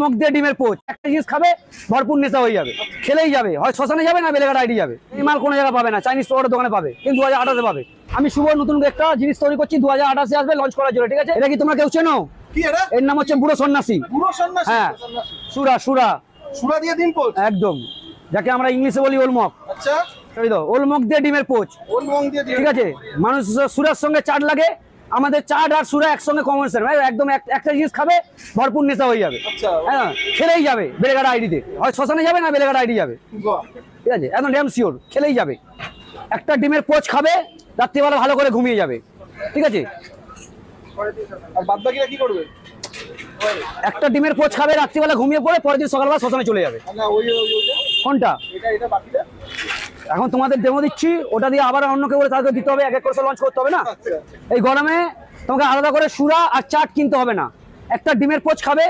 মুখ দিয়ে ডিমের পোচ একটা জিনিস খাবে ভরপুর নেশা হয়ে যাবে, খেলেই যাবে, হয় শ্মশানে যাবে না বেলেঘাট আইডি যাবে। এই মাল কোনো জায়গায় পাবে না, চাইনিজ স্টোরের দোকানে পাবে, কিন্তু 2028 পাবে। আমি শুভ নতুন একটা জিনিস তৈরি করছি, 2028 আসবে লঞ্চ করার জন্য, ঠিক আছে? এটা কি তোমরা কেউ চেনো? কি এটা? এর নাম হচ্ছে বুড়ো সন্ন্যাসী। বুড়ো সন্ন্যাসী? হ্যাঁ, সুরা সুরা সুরা দিয়ে ডিম পোচ? একদম, যাকে আমরা ইংলিশে বলি ওলমক। আচ্ছা, ওলমক দিয়ে ডিমের পোচ, ওল মং দিয়ে ডিম। ঠিক আছে? মানুষ সুরার সঙ্গে চাট লাগে, আমাদের চাট আর সুরা একসঙ্গে কম্বিনেশন, একদম একটা জিনিস খাবে ভরপুর নেশা হয়ে যাবে। আচ্ছা, হ্যাঁ, খেলেই যাবে বেলেঘাট আইডিতে, হয় শ্মশানে যাবে না বেলেঘাট আইডি যাবে, বাহ। ঠিক আছে? একদম ড্যাম শিওর খেলেই যাবে। একটা ডিমের পোচ খাবে, রাত্রিবেলা ভালো করে ঘুমিয়ে যাবে, ঠিক আছে? আর বাদ বাকিরা কি করবে? একটা ডিমের পোচ খাবে, রাত্রিবেলা ঘুমিয়ে পড়ে, পরের দিন সকালবেলা শ্মশানে চলে যাবে। না, ওইটা কোনটা? এটা বাকিটা। এখন তোমাদের ডেমো দিচ্ছি, ওটা দিয়ে আবার অন্য কেউ তাদেরকে দিতে হবে, এক এক করে লঞ্চ করতে হবে না। আচ্ছা, এই গরমে তোমাকে আলাদা করে সুরা আর চাট কিনতে হবে না, একটা ডিমের পোচ খাবে,